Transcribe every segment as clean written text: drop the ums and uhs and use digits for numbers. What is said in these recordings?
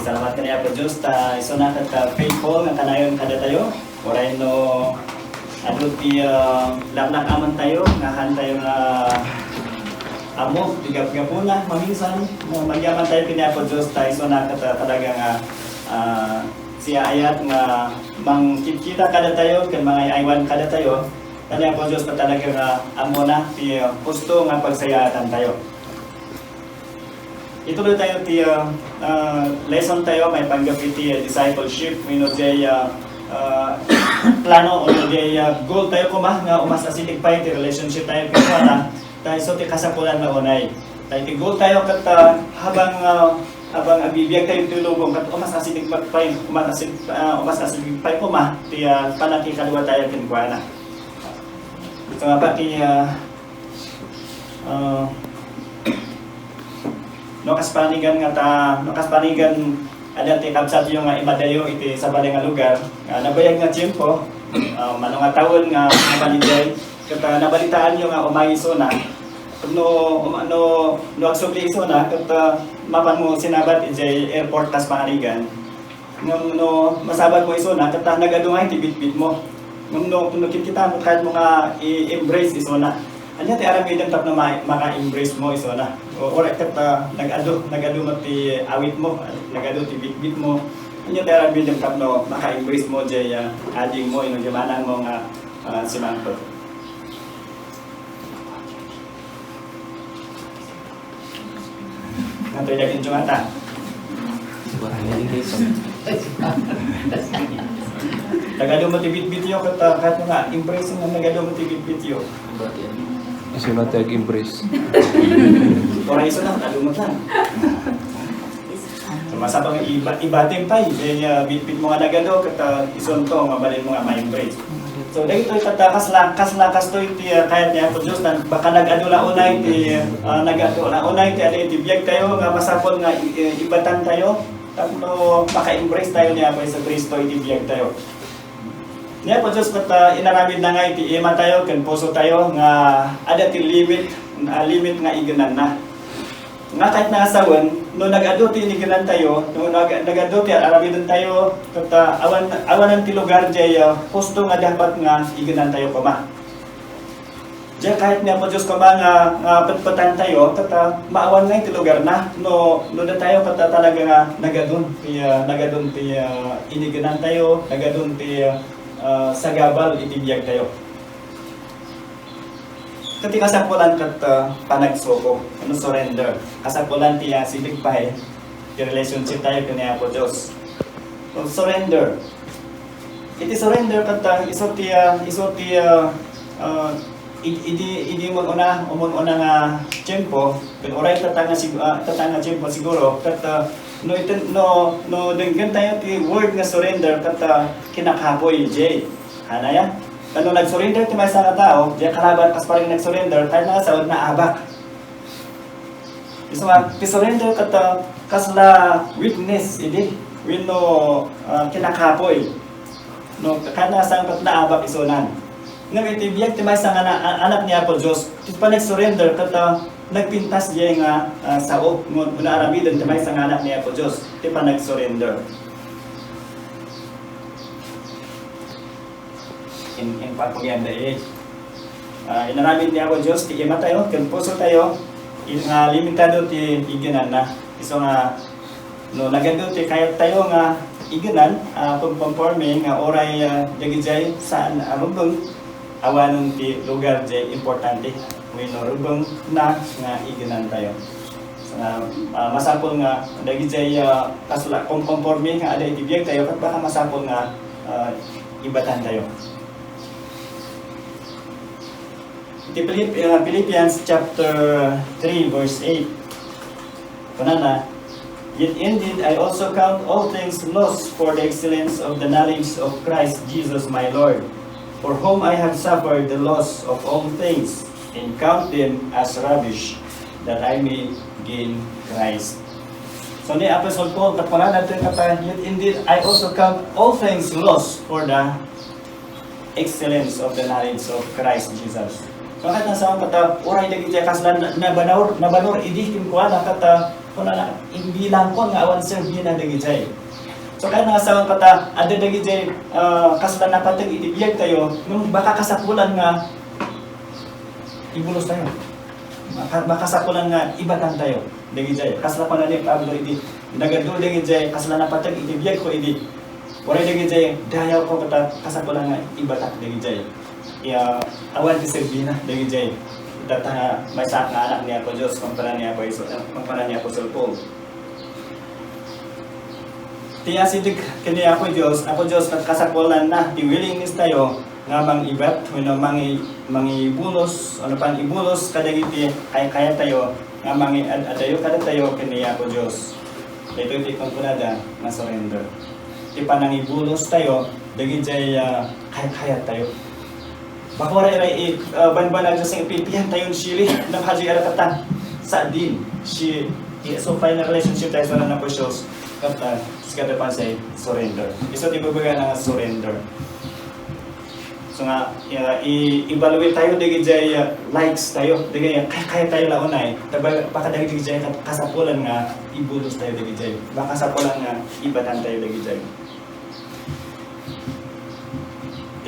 salamat kaniya po Diyos ta iso na ka faithful nga kanayon kada tayo. Oray no adto ti lablak aman tayo ngahan tayo nga amo tigap-gapuna maminsan magyaman tayo kaniya po Diyos ta iso na ka talaga nga siya ayat nga mangkita kada tayo kan mga aywan kada tayo. Kaniya po Diyos ta talaga nga amo na ti gusto nga pagsayatan tayo. Ituloy tayo ti lesson tayo may panggapi ti discipleship wino jay plano o jay goal tayo kuma nga umas asilig pa ti relationship tayo kaya tayo so ti kasapulan na unay tayo ti goal tayo kat habang abibiyag tayo tulubong kat umas asilig pa umas asilig pa kuma ti panakikadwa tayo kinkwana ito nga pa ti nokas panigan ada ti kabsat yung imadayo iti sa balay nga lugar nabayag nga tiyempo manong nga taon nga nabaligay kata nabalitaan yung nga umayiso na no agsubli iso na kata mapan mo sinabat iti airport tas panigan no masabat mo iso na kata nagadungay ti bitbit mo no kita mo kahit mo nga i-embrace iso na anya ti aramidem tap na maka-embrace mo iso na. Ora kat nagado mo ti awit mo, nagado ti bitbit mo. Anya ti aramidem tap no maka-embrace mo jay ading mo ino jamanan mo nga simangto. Nanto yakin jumata. Nagado mo ti bitbit yo kat kahit nga embrace nga nagado mo ti bitbit yo. Iso na tayo embrace. Orang iso na, talumot lang. Masabang ibating pa, bitbit mo nga nagado, kata ison to, mabalin mo nga ma-embrace. So, dahil ito kas to iti kahit niya po Diyos, baka nag-adula unay, iti biyag tayo, nga masapon nga ibatan tayo, tapos maka-embrace tayo niya po sa Kristo, iti biyag tayo. Niya po Diyos kat inaramid na nga iti ima tayo, kan puso tayo nga ada ti limit nga iganan na. Nga kahit naasawan, no nag-ado ti iganan tayo, no nag-ado ti aramidon tayo, kat awanan ti lugar jay gusto nga dapat nga iganan tayo kuma. Diya kahit niya po Diyos kuma nga patpatan tayo, kat maawan nga ti lugar na, no na tayo kat talaga nga nagadon ti iniganan tayo, nagadon ti sagabal itibiyag tayo. Kati kasapulan kat panagsoko, surrender. Kasapulan tiya siligpay, ti relationship tayo kaniya po Diyos. Surrender. Iti surrender kat iso ti idi mo una nga tiyempo, kun oray tatanga tiyempo siguro kat no denggan tayo ti word nga surrender kat kinakapoy jay hanaya kano nag-surrender ti may nga tao diya kalaban kas paring nag-surrender kahit nakasawad na abak iso nga ti surrender kat kasla witness idi wino kinakapoy no kahit nakasawad kat na abak isonan nga itibiyag ti may nga anak niya po Diyos ti pa nag-surrender kat nagpintas diya nga sao muna aramidon ti may nga anak niya po Diyos ti pa nag-surrender. In pagpaganda inaramid niya po Diyos ti ima tayo, kan puso tayo nga limitado ti iganan na iso nga no nagado ti kayat tayo nga iganan pagpamporme nga oray dagijay saan arubong awanon ti lugar jay importante winurubong na nga iganan tayo. So, masapol nga dagijay kasula konforme nga ada itibiyag tayo kat baka masapol nga ibatan tayo. Iti Philippians chapter 3 verse 8. Kunana, yet indeed I also count all things lost for the excellence of the knowledge of Christ Jesus my Lord, for whom I have suffered the loss of all things, and count them as rubbish, that I may gain Christ. So ni Apostle Paul, katpala natin yet indeed I also count all things lost for the excellence of the knowledge of Christ Jesus. So kahit nasa kata, oray dagiti kaslan na banor idi kimkuana kata kuna na imbilang ko nga awan serbina dagijay. So kaya nga sa kata ada dagijay kasla na patag itibiyag tayo nung baka kasapulan nga ibulos tayo. Baka sapulan nga ibatan tayo dagijay. Kasla pa na ni Pablo idi nagadu dagijay kasla na patag itibiyag ko idi. Wala dagijay dayaw ko kata kasapulan nga ibatak dagijay. Ya awan ti serbina dagijay. Data may sa anak niya po Diyos, kumpara niya po Paul. Tiya sidig kini ako Diyos kasapulan na, di willingness tayo nga mangibat, mangibulos, ano pan ibulos kadagiti kaya tayo, nga adayo kada tayo kini ako Diyos. Ito iti kunada nga surrender. Ti panang ibulos tayo, dagiti kaya tayo. Bakura iray banbana Diyos ang ipipihan tayo sili ng haji arakatan sa din si so final relationship tayo sa na po shows kata skada pa say surrender iso ti babaga nga surrender so nga i-evaluate tayo digay likes tayo digay kaya tayo launay baka digay kasapulan nga ibulos tayo digay baka kasapulan nga ibatan tayo digay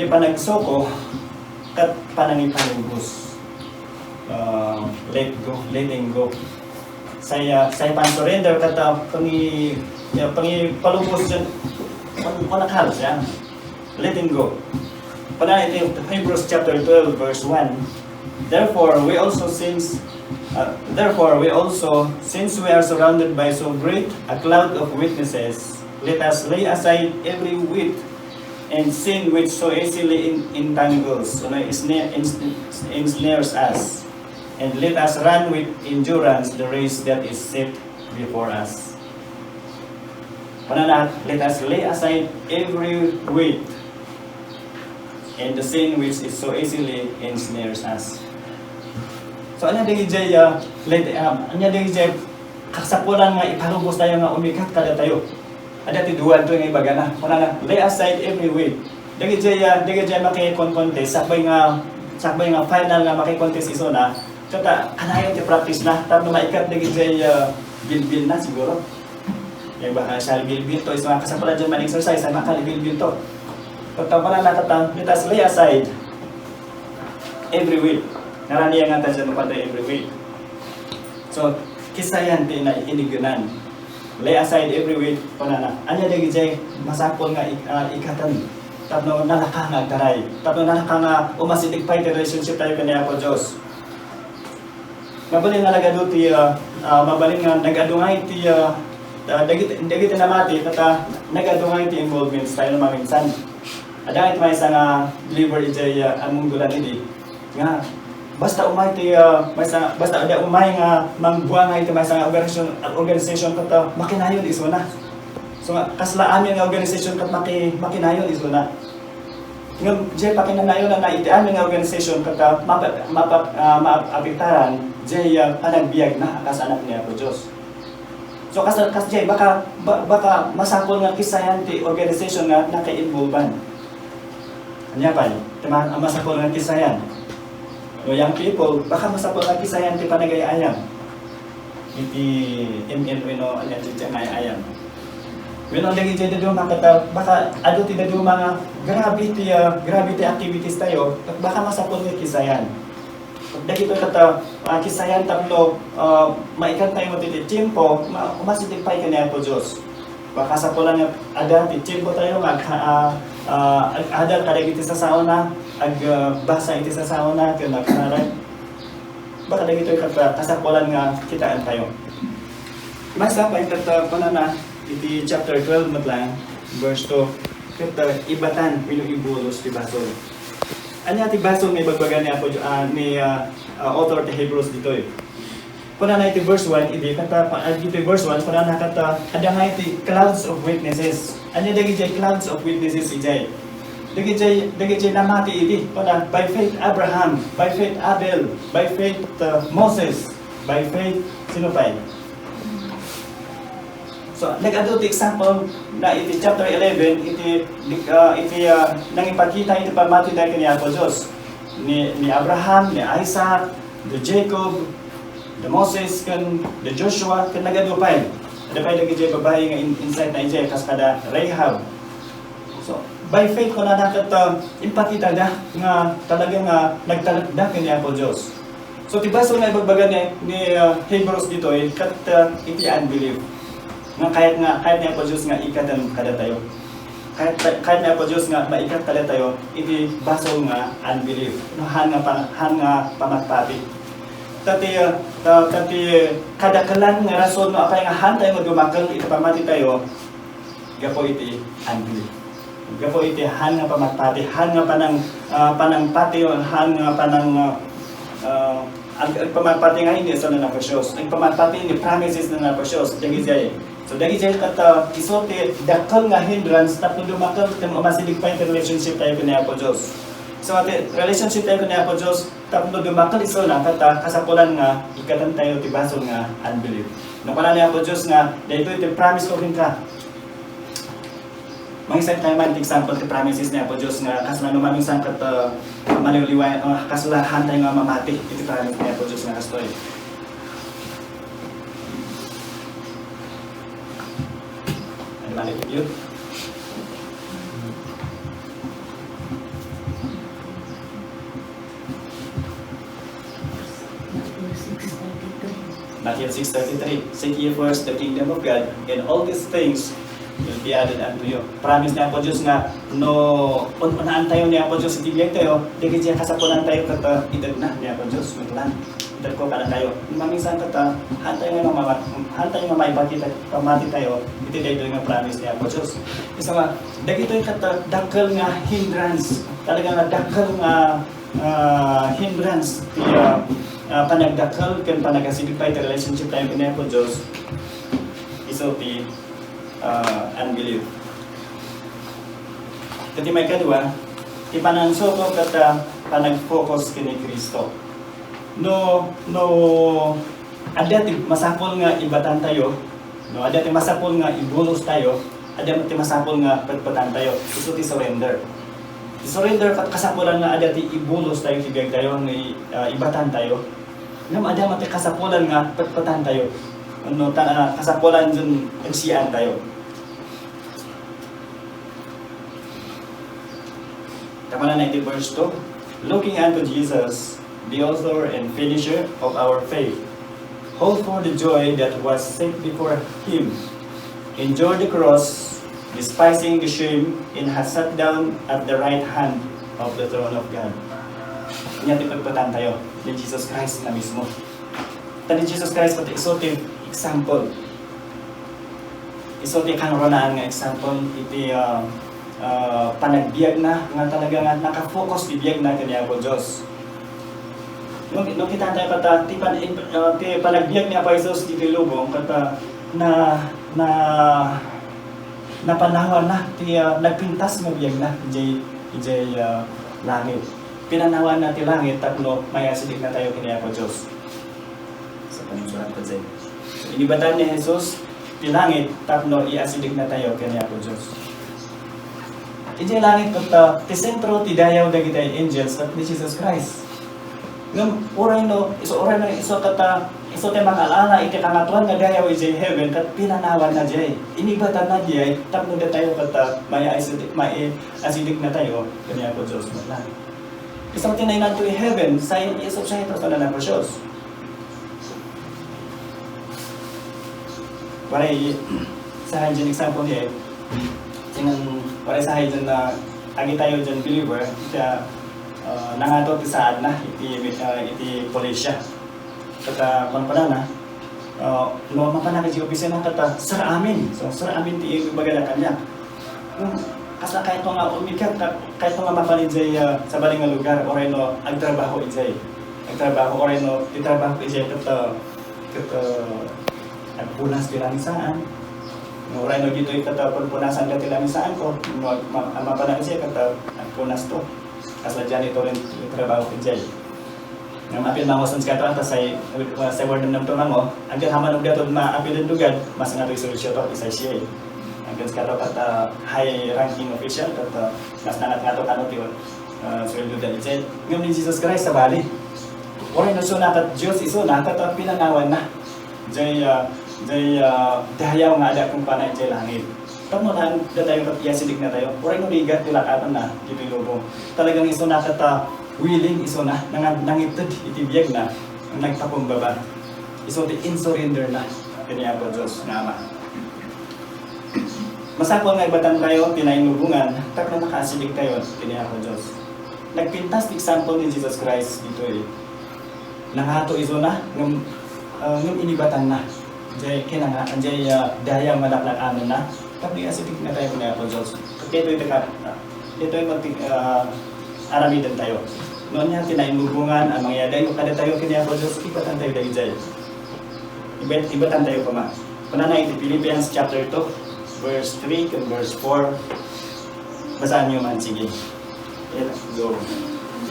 ti panagsoko kat panangipalubos letting go saya pan surrender kata pangi palubos dyan panakhalos yan letting go pana ito Hebrews chapter 12 verse 1 therefore we also since we are surrounded by so great a cloud of witnesses let us lay aside every weight and sin which so easily entangles, ensnares us, and let us run with endurance the race that is set before us. Let us lay aside every weight and the sin which is so easily ensnares us. So anya digay kasapulan nga ipalubos tayo nga umikat kada tayo. Ada ti duwan to nga ibaga na. Lay aside every weight. Digay maki-contest sakbay nga final nga maki-contest iso na. Kata kanayon ti practice na tapno maikat digay bilbil na siguro. Yang bahasa bilbil to is mga kasapulan dyan man-exercise ang makalibilbil to. Pagtapalan na katang let us lay aside every weight. Naraniya nga tayo dyan pada every weight. So kisayan ti na inigunan. Lay aside every weight panana. Anya dagiti masapol nga ikatan. Tapno nalaka nga taray. Tapno nalaka nga umasitig pa relationship tayo kaniya ko Dios. Mabalin nga nagaduti mabalin nga nagadungay ti dagiti namati kata nagadungay ti involvements tayo maminsan. Ada iti may nga believer iti among gulan idi. Nga basta umay ti basta ada umay nga mangbuang iti may nga organization kata makinayon iso na. So kasla amin nga organization kat makinayon iso na. Ngam jay pakinanayon na iti amin nga organization kata maapektaran jay panagbiag na akas anak niya ko Dios. So kas jay baka masapol nga kisayan ti organization nga naka-involvean. Anya pa ang masapol nga kisayan. No young people, baka masapol nga kisayan ti panagayayam. Iti ML no anya ti ayam. Weno lagi jay do makata baka adu ti do mga gravity activities tayo, baka masapol nga kisayan. Dagito kata kisayan tapno maikan tayo mo ti tiempo, umasitipay kaniya po Dios. Baka sapolan nga ada ti tiempo tayo ada kadagiti sa sauna basa iti sa sauna ken nagkaray baka dagito kata kasapolan nga kitaan tayo. Masa pa kata panana iti chapter 12 matlang verse 2 kata ibatan ibulos ti basol. Anya ti basol may bagbagan ni Apo ni author ti Hebrews dito eh. Panana iti verse 1 iti kata iti verse 1 panana kata ada nga iti clouds of witnesses. Anya dagiti clouds of witnesses ijay. Dagiti namati iti pana by faith Abraham, by faith Abel, by faith Moses, by faith sino pa? So nag-ado ti example na iti chapter 11 iti nang ipakita iti pamati dahil kaniya po Diyos ni Abraham, ni Isaac, ni Jacob, the Moses kan the Joshua kan nagadupay. Ada lagi jay babae nga inside na ijay kas kada Rahab. So by faith ko na dapat ipakita da nga talaga nga nagtalagda kini Apo Dios. So tibaso na ibagbaga ni Hebrews dito kat iti unbelief. Nga kahit ni Apo Dios nga ikatan kada tayo. Kahit ni Apo Dios nga maikat kada tayo, iti baso nga unbelief. No han nga pamatpati. Tati kadakalan nga rason no apay nga han tayo madumakal iti pamati tayo. Gapo iti unbelief. Gapo iti han nga pamatpati, han nga panangpati o han nga ang pamapati nga hindi sa nanapasyon. Ang pamapati ni promises na nanapasyon. Dagi jay. So dagi jay kata isote dakal nga hindrance tapos dumakal kung masilig pa yung relationship tayo kini Apo Dios. So ate relationship tayo kini Apo Dios tapos dumakal iso na kata kasapulan nga ikatan tayo tibasol nga unbelief. Napala ni Apo Dios nga dito iti promise ko rin ka. Mangisay tayo man example ti promises ni Apo Dios nga kas na namang sangkat maniliway kasulahan tayo nga mamati iti promise ni Apo Dios nga kastoy. Ano man iti yun? Matthew 6:33. Seek ye first the kingdom of God, and all these things will be added unto you. Promise ni Apo Dios nga no unaan tayo ni Apo Dios itibiyag tayo, dili siya kasapulan tayo kata edad na ni Apo Dios mitlan. Edad ko para tayo. Maminsan kata hantay nga maipakita pamati tayo, iti dayto nga promise ni Apo Dios. Isa nga dagito yung kata dakkel nga hindrance. Talaga nga dakkel nga hindrance ti panagdakkel ken panagasigpay ti relationship tayo ni Apo Dios. Iso ti unbelief. Kasi may kadua, ipananso ko kata panag-focus kini Kristo. No, ada ti masapol nga ibatan tayo, no, ada ti masapol nga ibulos tayo, ada ti masapol nga pagpatan tayo. Iso ti surrender. Ti surrender kat kasapulan nga ada ti ibulos tayo, tibiyag tayo, nga ibatan tayo. Ngam ada ti kasapulan nga pagpatan tayo. Ano kasapulan dun nagsiyaan tayo. Tama na 90 verse 2. Looking unto Jesus, the author and finisher of our faith, hold for the joy that was set before him, endured the cross, despising the shame, and has sat down at the right hand of the throne of God. Iyan ipagpatan tayo ni Jesus Christ na mismo. Tani Jesus Christ pati isote example. Isote kanronan nga example iti panagbiag na nga talaga nga nakafocus di biag na kani Apo Dios. No kita tayo kata ti panagbiag ni Apo Jesus di lubong kata na napanawan na ti nagpintas nga biag na ijay langit. Pinanawan na ti langit tapno mayasilig na tayo kini Apo Dios. Sa pansurat ko dyan. So, inibatan ni Jesus ti langit tapno iasilig na tayo kini Apo Dios. Iti langit kata ti sentro ti dayaw dagiti angels at ni Jesus Christ. Ngam oray no iso kata iso te makalala iti kangatuan nga dayaw iti heaven kat pinanawan na jay. Inibatan na jay tapno da tayo kata may asidik na tayo kanya po Dios mo lang. Isang tinaynan to heaven sa iso sa ito na na Dios. Waray sa hanjin example niya sinang para sa dyan na agi tayo dyan believer kaya nangato ti saan na iti polisya kata panpala na mapana ka di opisya na kata sir amin so sir amin ti baga na kanya kasa kahit nga umikat kahit nga mapalid jay sa baling nga lugar oray no agtrabaho ijay oray no itrabaho ijay kata nagpunas bilang saan. Oray no dito kata punasan ka tilang saan ko. Mapanag siya kata nagpunas to. Kasla dyan ito rin trabaho ko dyan. Nga mapil mangosan sa kato sa word ng tumango. Hanggang haman og dato maapil ng dugad, mas nga resolution to isa siya. Hanggang sa kato kata high ranking official kata mas nangat nga to kano tiyo. Sweldo dyan dyan. Ngayon ni Jesus Christ sa bali. Oray na so nakat Diyos iso nakat at pinanawan na. Jay dahayaw nga ada kung panay jay langit. Tamo na tayo kat yasilig na tayo. Oray no rigat tulakatan na dito ilubong. Talagang iso nakat willing iso na nangitid itibiyag na nagpakumbaba. Iso di in surrender na kaniya po Diyos nga Ama. Masapol nga ibatan tayo, tinainubungan, tak na nakasilig tayo, kiniya ko Diyos. Nagpintas example ni Jesus Christ dito Nangato iso na, ng inibatan na. Jay kinanga, anjay daya malaklang amin na. Tapi asilig na tayo kiniya ko Diyos. Dito aramidan tayo. Noon niya tinainubungan, ang mga yadayo kada tayo kiniya ko Diyos, ibatan tayo dahil jay. Ibatan tayo pa ma. Pananay, Philippians chapter 2, verse 3 and verse 4. Basahan niyo man, sige. Go.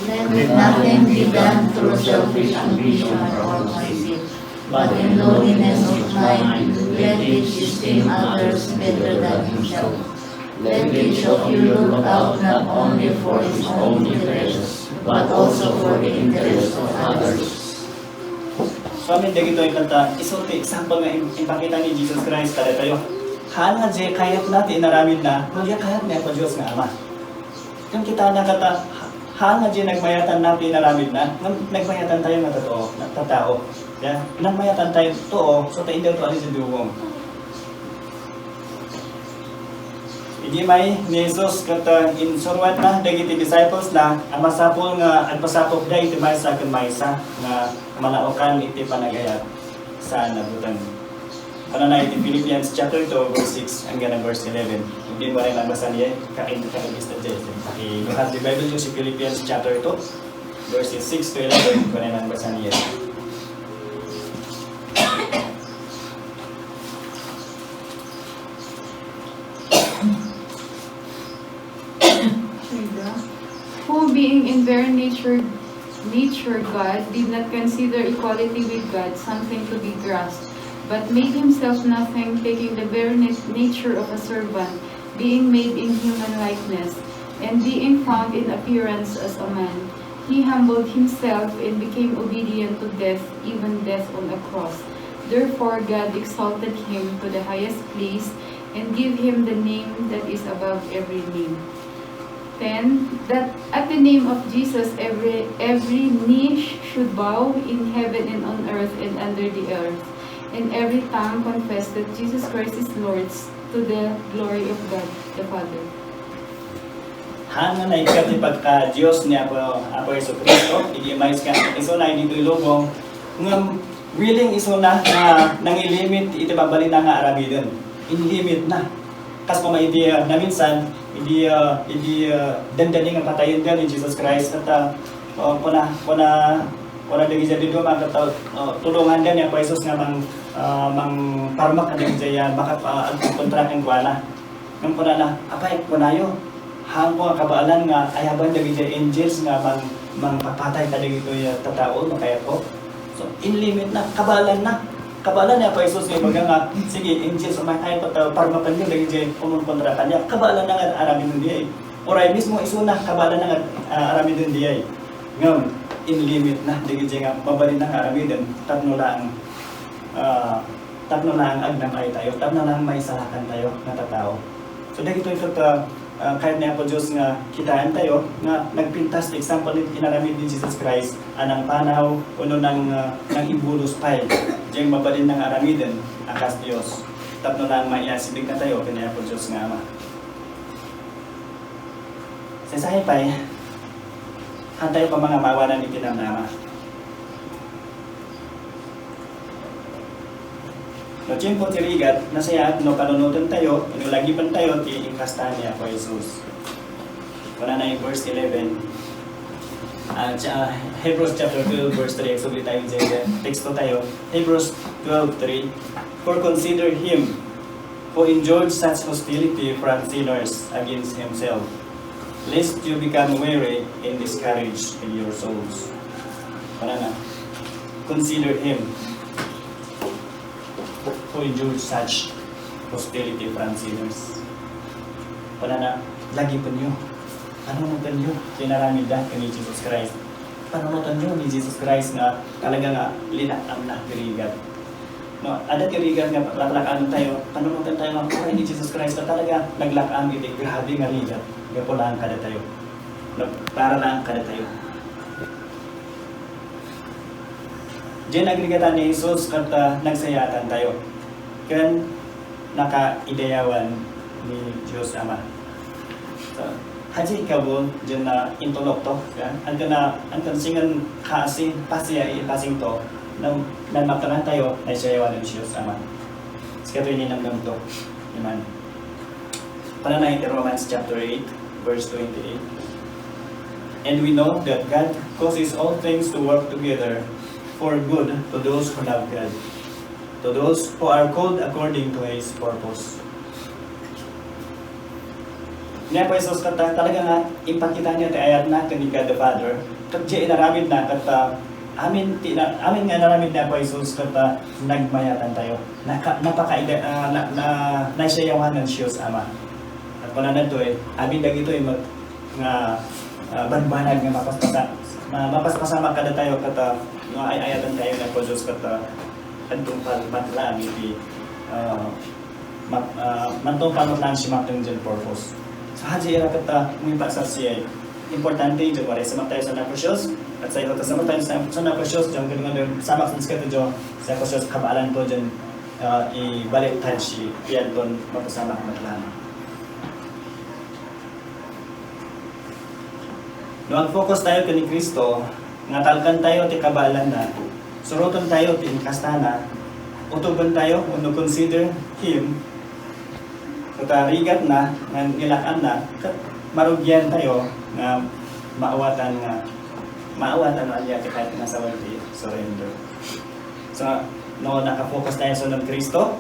Let nothing be done through selfish ambition or conceit, but in lowliness of mind, let each esteem others better than himself. Let each of you look out not only for his own interests, but also for the interests of others. So, amin dagito yung kanta, isulti, example nga ipakita ni Jesus Christ kada tayo. Haan nga Diyay, kayat natin inaramid na, kuya kayat niya po Diyos nga Ama. Kung kita na kata, haan nga Diyay, nagmayatan natin inaramid na, nagmayatan tayo nga totoo, nagtatao. Yeah? Nagmayatan tayo totoo, so tayo to alis sa duwong. Hindi may ni Jesus kata insurwat na dagiti disciples na ang masapol nga agpasapok da iti maysa ken maysa nga malaokan iti panagayat sa nabutan. Ano na iti Philippians chapter 2 verse 6 hanggang verse 11. Hindi mo rin nabasa niya kain kakabista dyan. I-have the Bible yung si Philippians chapter 2 verses 6 to 11 kung ano nabasa niya. Who being in very nature God, did not consider equality with God something to be grasped, but made himself nothing, taking the very nature of a servant, being made in human likeness, and being found in appearance as a man. He humbled himself and became obedient to death, even death on a cross. Therefore God exalted him to the highest place, and gave him the name that is above every name. 10. That at the name of Jesus every knee should bow in heaven and on earth and under the earth, and every tongue confess that Jesus Christ is Lord, to the glory of God the Father. Hanga na ikati pagka-Diyos niya Apo Yesu Cristo, i-imais ka, iso na dito ilubong, ng willing iso na nangilimit iti babali na nga arabidon. In-limit na. Kas kung may idea na minsan, hindi dandani nga patayin din ni Jesus Christ at kuna dagi siya dito tulungan din niya po Jesus nga mang parmak ka din siya baka kontra kang kuwana ng kuna na apay kunayo hang ko kabaalan nga ayaban dagi siya angels nga mang papatay ka dito yung tatao na kaya po so in limit na kabaalan niya pa Jesus nga baga nga, sige, angels, umatay pa tayo, para mapanyo, lagi dyan, kumunkontra ka niya, kabalan na nga aramin ng diyay. Oray, mismo isuna, kabalan na nga aramin ng diyay. Ngayon, in limit na, lagi dyan nga, mabalin na nga aramin din, tatno lang agnam ay tayo, tatno lang may salakan tayo, natatao. So, dahil ito kahit na po Diyos nga kitaan tayo, nga nagpintas, example, inaramid ni Jesus Christ, anang panaw, uno ng ibulos pay, diyang mabalin ng aramidin, akas Diyos. Tapno lang maiasibig na tayo, kanya po Diyos nga Ama. Sa sahi pa'y, tayo pa mga mawanan ni Tinamnama. No tiempo tirigat, nasaya no panunutan tayo, inulagipan tayo, tiingkastahan niya po Jesus. Wala na yung verse 11. Hebrews chapter 12 verse 3, so tayo dyan, teksto tayo. Hebrews 12:3. For consider him who endured such hostility from sinners against himself, lest you become weary and discouraged in your souls. Wala na. Consider him who endured such hostility from sinners. Wala na, lagi po niyo. Ano na po niyo? Kinaramid na kani Jesus Christ. panunutan nyo ni Jesus Christ nga talaga nga linakam na tirigan. No, ada tirigan nga laklakan tayo, panunutan tayo nga buhay ni Jesus Christ na talaga naglakam iti grabe nga ligat. Gapo lang kada tayo. No, para lang kada tayo. Diyan nagrigatan ni Jesus kata nagsayatan tayo. Kan naka-ideyawan ni Diyos Ama. So, haji ikaw dyan na intulok to. Ang singan kasi pasya ipasing to na matanan tayo na isayawan ng Diyos Ama. Sikatoy ninamdam to. Iman. Pananayin in Romans chapter 8, verse 28. And we know that God causes all things to work together for good to those who love God, to those who are called according to His purpose. Nga po Jesus talaga nga ipakita niya ti ayat na kani God the Father. Kat di inaramid na kat amin nga naramid na po Jesus kat nagmayatan tayo. Napakaida naisayawan ng Diyos Ama. At wala na to amin dagito nga banbanag nga mapaspasama kada tayo kat ayatan tayo na po Jesus kat antungpal matlang iti mantungpal matlang si matang dyan purpose. So haji ira kata mong pagsasiyay. Importante yung wala sama tayo sa naprosyos at sa ito sama tayo sa naprosyos dyan ganun sama sa skete dyan sa naprosyos kabalan to dyan ibalik tayo si yan doon mapasama matlang. No, ang focus tayo kani Kristo, ngatalkan tayo ti kabalan na, suruton tayo ti kastana, utuban tayo, uno consider Him, katarigat na, nilakan na, marugyan tayo, nga maawatan niya kahit nasawan ti surrender. So, no, nakafocus tayo sa ng Kristo,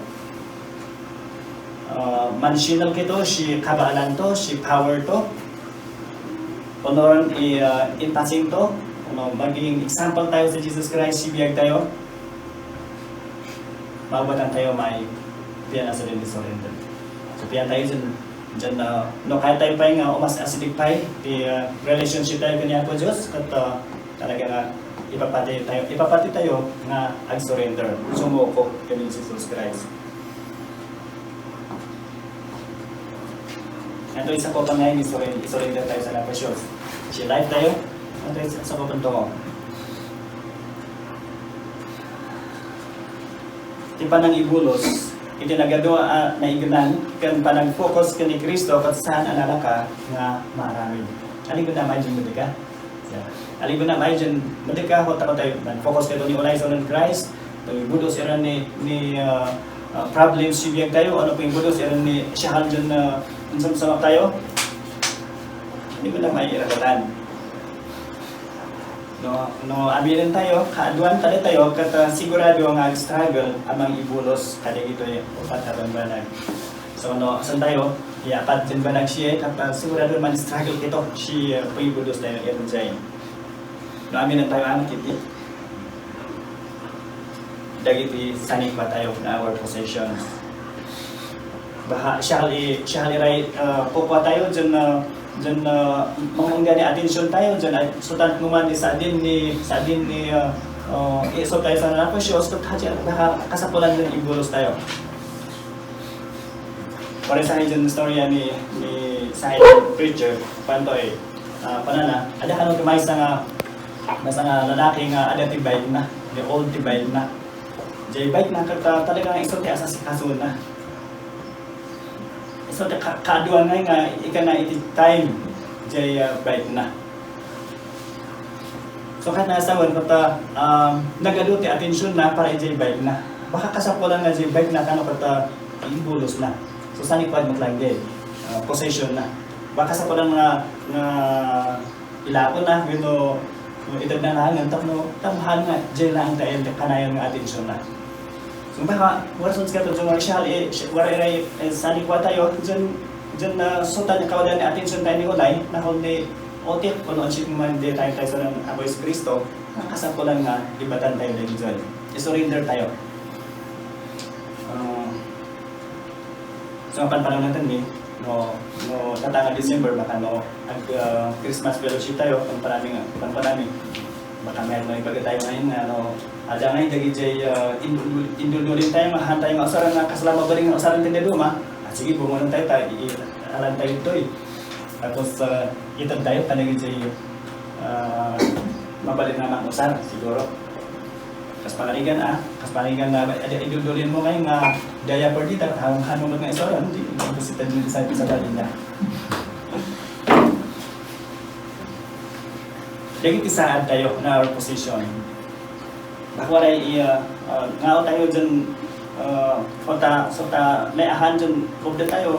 mansinal kito, si kabalan to, si power to, Honoran i-passing to, magiging example tayo sa Jesus Christ, sibiyag tayo, mabatan tayo may piyan asa din surrender. So piyan tayo dyan no kaya tayo pa nga umas asidik pa di relationship tayo kanya po Diyos kat talaga nga ipapati tayo nga ag-surrender, sumuko kanya Jesus Christ. Ito isa ko pa ngayon, isurrender tayo sa napasyos. Si life tayo, ito isa ko pa ito. Di pa nang ibulos, iti nagagawa na iganan, kan pa nag-focus ka ni Kristo, kat saan alala ka nga marami. Aligo na may dyan mo ka? Aligo na may dyan mo ka, takot tayo, nag-focus ka doon ni Ulay sa Christ, ibulos iran ni problems sibiyag tayo, ano po yung bulos iran ni Syahal dyan na sama tayo, hindi ko na mairagatan. No, abirin tayo, kaaduan tayo, kata sigurado nga struggle amang ibulos kada ito yung upataran banag. So, no, saan tayo, iapat dyan banag siya, kata sigurado man struggle kito, siya po ibulos tayo, iron dyan. No, amin na tayo ang kiti. Dagiti sanik ba tayo na our possessions. Baha siya iray pupwa tayo dyan mangunggani atensyon tayo dyan sutan kuman sa din ni iso tayo sa napasyos kat haji baka kasapulan din ibulos tayo. Pare sa dyan storya ni Sahid preacher panto panana ada kanong kumay sa nga lalaki nga ada tibay na the old tibay na jay bike na talaga iso tayo sa sikasun na. So, kaduan nga ika na iti time jay bike na. So, kahit nasawan kata nagaduti atensyon na para jay bike na. Baka kasapulan nga jay bike na kano kata ibulos na. So, sanipad mo lang jay possession na. Baka kasapulan nga ilapon na gino edad na langan tapno tamhan nga jay lang tayo kanayon nga atensyon na. So baka warson ka to jung marshal waray salikwa tayo dyan na sutan na kawalan ni atensyon tayo ni Ulay na kundi otik kuno ang shit man di tayo sa ng Aboys Cristo nakasapulan nga ibatan tayo din dyan i-surrender tayo. So ang panpanong natin no tatanga December baka no Christmas fellowship tayo panpanami baka meron na ibaga tayo ngayon nga ada ngayon dagi jay indululin tayo mahantay nga usaran nga kasalama ba rin nga usaran tayo duma sige bumunong tayo alam tayo ito tapos itag tayo panagin jay mabalik naman usar siguro kas pangaligan na ada indululin mo ngayon nga daya per dita hanghan mo nga usaran hindi kita din sa balin niya. Dagi tisaan tayo na our position. Bako ray ngao tayo dyan hota may ahan dyan ubda tayo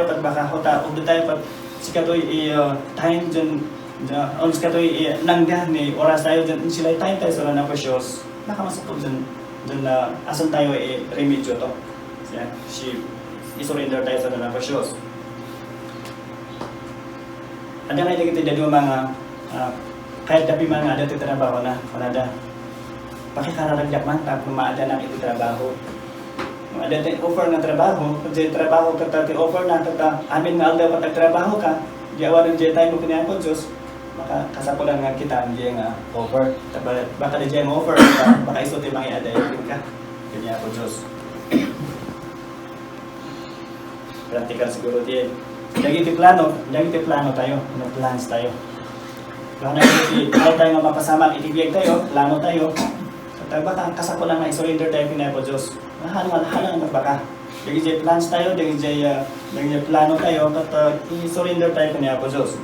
kat baka hota ubda tayo pat sikatoy time dyan sikatoy nangga ni oras tayo dyan sila time tayo sa na pasyos nakamasakot dyan asan tayo remedyo to isurrender tayo sa na pasyos. Ada nga dagi tayo mga kahit tapi mga ada trabaho na wala da pakikararagyak man tapos maada na ito trabaho ada tayo offer na trabaho kung trabaho ka tayo offer na kata amin nga aldaw patag trabaho ka di awan ng tayo mo kanya po Diyos maka kasapulan nga kita ang nga offer baka di jay mo offer baka iso tayo mga aday ka kanya po Diyos practical siguro din dagiti plano tayo plans tayo. Kung ayaw tayo nga mapasama, itibiyag tayo, plano tayo. At baka kasako lang na isurrender tayo pinay po Diyos. Halang baka. Dagi plans tayo, dagi plano tayo, at isurrender tayo pinay po Diyos.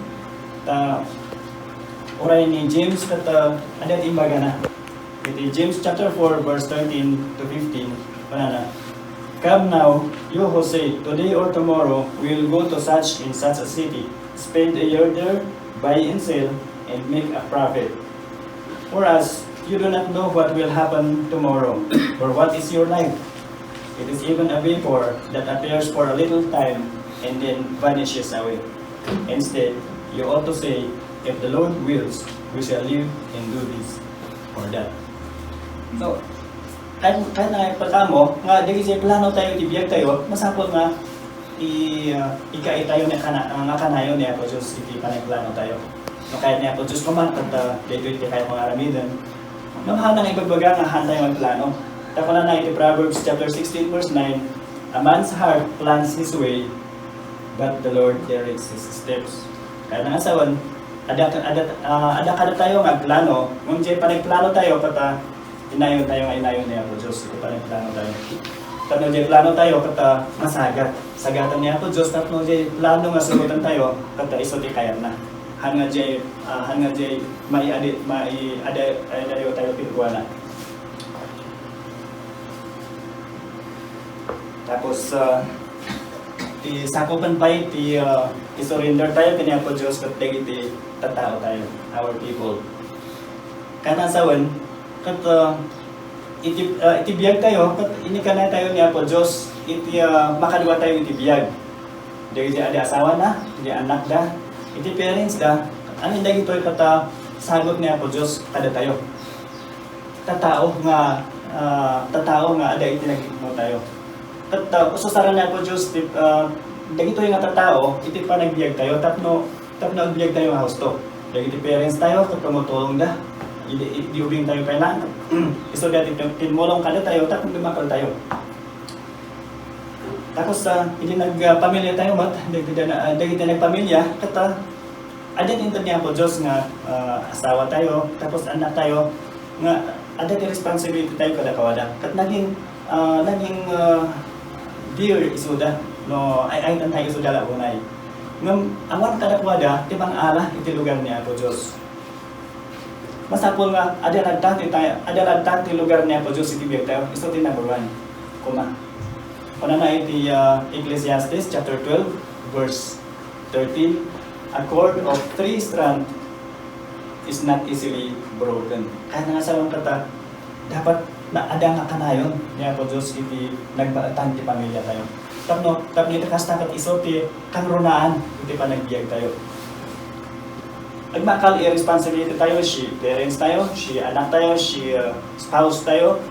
Oray ni James, at adat imbaga na. Iti James chapter 4, verse 13 to 15. Wala na. Come now, you who say, today or tomorrow, we will go to such in such a city. Spend a year there, buy and sell, and make a profit. Whereas you do not know what will happen tomorrow, or what is your life. It is even a vapor that appears for a little time and then vanishes away. Instead, you ought to say, if the Lord wills, we shall live and do this or that. So, kahit na ipagkamo, nga dahil siya plano tayo, ibiyag tayo, masapot nga ikai tayo nga kanayon niya po Diyos, iti panagplano tayo. No, kahit niya po Diyos kuman, at dito kahit mga aramidan, namahan ng ibagbaga nga hantay magplano. Tako na iti Proverbs chapter 16 verse 9, a man's heart plans his way, but the Lord directs his steps. Kaya nga sawan, ada kada tayo magplano, nung diya panagplano tayo, kata inayon niya po Diyos, iti panagplano tayo. Tapos diya plano tayo, kata masagat. Sagatan niya po Diyos, tapos diya plano nga sugutan tayo, kata isoти kayat na. Hanga jay mai ada tayo pinagwana. Tapos sakupan pa i-surrender tayo kanya po Diyos kat dagiti tatao tayo, our people. Kana sawan kat itibiyag tayo kat ini kana tayo niya po Diyos makadwa tayo itibiyag. Dagiti ada asawa na, di anak da. Iti parents da, ano hindi ito kata sagot niya po Diyos kada tayo. Tatao nga ada itinagigmo tayo. Ususaran niya po Diyos, dagito yung tatao, iti panagbiag tayo, tapno agbiag tayo nga husto. Dagiti parents tayo, tumutulong da, iubing tayo kailangan. Iso dati tinmulong kada tayo, tapno dumakal tayo. Tapos hindi nagpamilya tayo mat, dagiti nagpamilya, kata adat inton niya po Diyos nga asawa tayo, tapos anak tayo, nga adat responsibility tayo kada kawada. Kat naging dear isuda, no ay tayo isuda la unay. Ngam awan kada kawada, tibang ala iti lugar niya po Diyos. Masapol nga ada ladtang lugar niya po Diyos iti biyag tayo, iso ti number 1, kuma. Kuna na iti Ecclesiastes chapter 12 verse 13, a cord of 3 strands is not easily broken. Kaya nga sa kata, dapat na ada nga kanayon niya po Diyos iti nagbaatan ti pamilya tayo. Tapno iti kastakat iso ti kangrunaan iti panagbiag tayo. Agmakal i-responsibility tayo, si parents tayo, si anak tayo, si spouse tayo.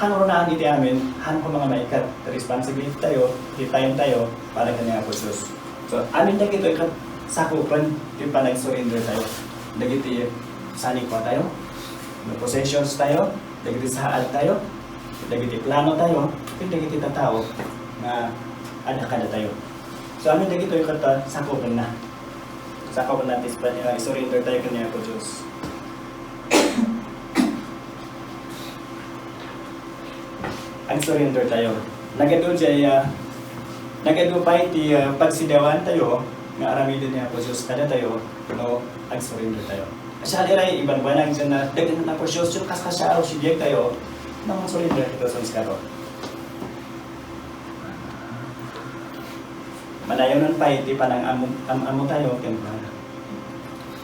Kanunaan iti amin, han ko mga maikat, responsibility tayo, di time tayo, para kanya po Diyos. So, amin na ito, sakupan, yung panag-surrender tayo. Dagiti, sanig pa tayo, may possessions tayo, dagiti saad tayo, dagiti plano tayo, dagiti tao nga ada kada tayo. So ano dagito yung kata sakopan na. Sakopan natin i-surrender tayo kaniya po Diyos. Ang surrender tayo. Nagado pa iti pagsidawan tayo nga aramidin niya po Diyos kada tayo no ang surrender tayo. Kasi aliray iban banang dyan na dagan na po Diyos yung kaskasya o sibiyag tayo nang surrender ito sa iskaro. Manayonon pa iti panang amo tayo kaya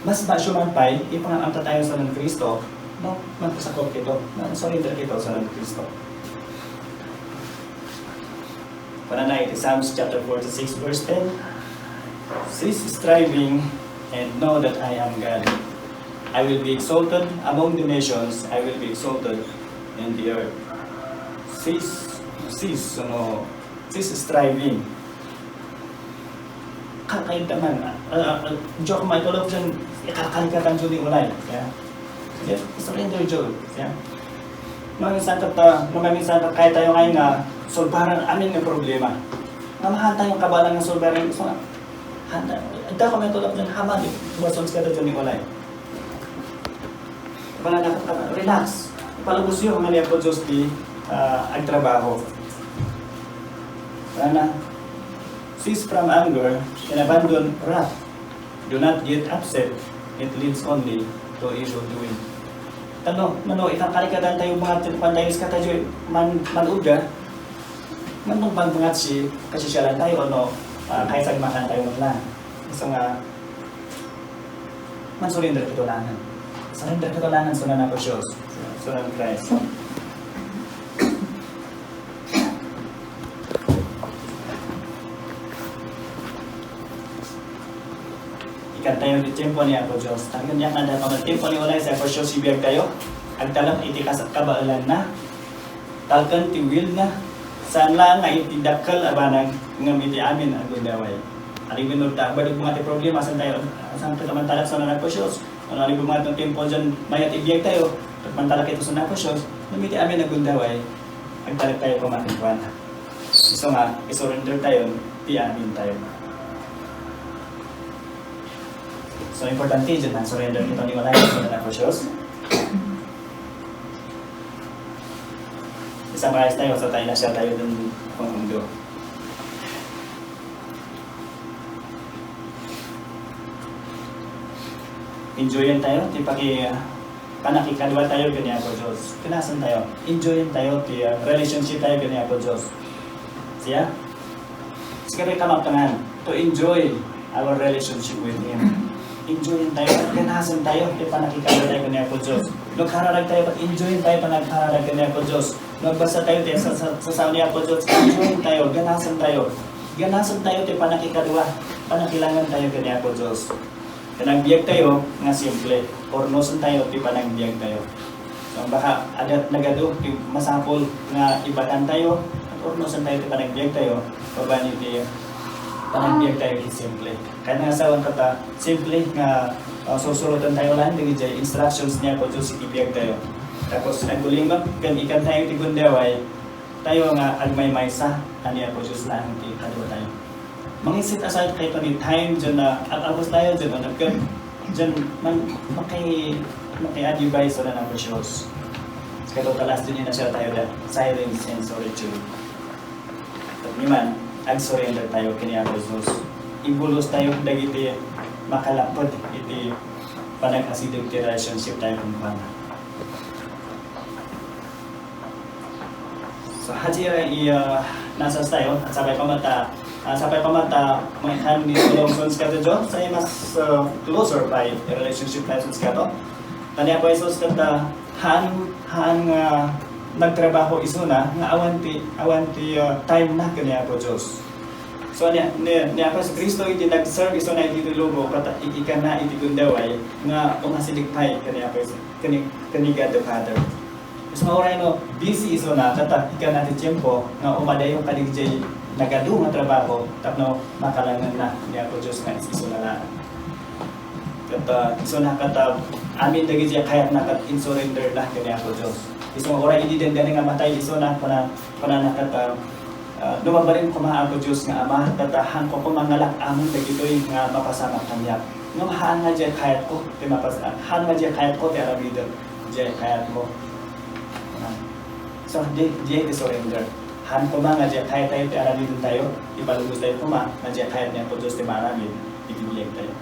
mas masyuman pa ipangamta tayo sa ng Kristo no magpasakop ito na surrender ito sa ng Kristo. Pananay, Psalms chapter 46 verse 10. Cease striving and know that I am God. I will be exalted among the nations. I will be exalted in the earth. Cease striving. Kakaintaman. Diyo may tulog dyan, ikakalikatan dyan ni ulay. Surrender dyan. Maminsan kaya tayo ngayon nga solbaran amin ng problema. Namahan tayong kabalang ng solbaran. So, handa ko may tulog dyan, hamad. Basons ka dyan ni ulay. Relax. Palubos yung mga po Diyos di agtrabaho. Cease from anger and abandon wrath. Do not get upset. It leads only to evil doing. Mano, itang kalikatan tayo mga tinapandayos ka tayo manuga. Manong bantungat si kasisyalan tayo no kahit sa makan tayo muna. So nga, surrender kitulangan. Surrender kitulangan sa na po Diyos. Sa ng Christ. Ikan tayo di tempo niya po Diyos. Tangan niya kada pag tempo ni ulay sa po Diyos ibiyag tayo. Ang talap iti kasat kabaalan na. Talkan ti will na. Saan lang nga itidakal abanang ngamiti amin ang gundaway. Aling binurta, balik mga problema saan tayo. Saan ito mantalak sa nanak po Diyos. Aling mga itong tempo dyan mayat ibiyag tayo. Mantalak ito sa nanak po Diyos. Ngamiti amin ang gundaway. Ang talak tayo kumatikwan. Gusto nga, isurrender tayo, ti amin tayo. So, importante dyan ang surrender nito ni Walay sa nanak po Diyos. Isang ayos tayo sa tayo na siya tayo dun kung mundo. Enjoyin tayo, ti panakikadwa tayo ganyan po Diyos. Kinasan tayo, enjoyin tayo, ti relationship tayo ganyan po Diyos. Siya? Siguro kamaptangan, to enjoy our relationship with Him. Enjoyin tayo, ganasan tayo, ti panakikadwa tayo ganyan po Diyos. Naghararag tayo, enjoyin tayo, panaghararag ganyan po Diyos. Nagbasa tayo sa niya po Diyos, enjoyin tayo, ganasan tayo. Ganasan tayo, ti panakikadwa, panakilangan tayo ganyan po Diyos. Panagbiag tayo nga simple, ornosan tayo, ti panagbiag tayo. So baka adat nagado, ti masapol nga ibatan tayo, at ornosan tayo, ti panagbiag tayo, pabani ti panagbiag tayo ti simple. Kaya nga sawan kata, simple nga susurutan tayo lang, di jay instructions niya po Diyos, ibiyag tayo. Tapos nagbulingon, kan ikan tayo ti gundaway, tayo nga agmay-maysa, aniya po Diyos lang ti kadwa tayo. Mang-set aside kayo ni time dyan na at-abos tayo dyan na dyan maki-advise na ng Diyos. Kaya talas din na siya tayo dyan, silence and solitude. At naman, ag-surrender tayo kaniya Diyos. Ibulos tayo dagiti makalapod iti panag-asidog ti relationship tayo kung paano. So, hajira nasas tayo at sabay pamata may hand ni Solomons kato jo say mas closer by relationship lessons kato tanya po isos kata han nagtrabaho isuna nga awanti time na kanya po Diyos. So niya pa si Kristo iti nag-serve isuna iti lubo kata ikan na iti gundaway nga umasiligpay kanya po kani God the Father. So oray no busy isuna kata ikan na ti tiempo nga umadayon kadigjay nagado nga trabaho tapno makalangan na niya po Diyos nga isuna na. Kata isuna kata amin dagi diya kayat nakat in surrender lah kani ako Diyos. Isang oras ididen gani nga matay iso na nakat lumabarin ko mga ako Diyos nga Ama, tatahan ko mangalak amon dagitoy nga mapasama kanya. Nga mahaan nga diya kayat ko, ti mapasama. Haan nga diya kayat ko, ti aramido. Diya kayat mo. So, diya surrender. Han ko nga diya kayat tayo, ti aramido tayo. Ipalugos tayo ko nga diya kayat niya ko Diyos ti maramid. Ibibigay tayo.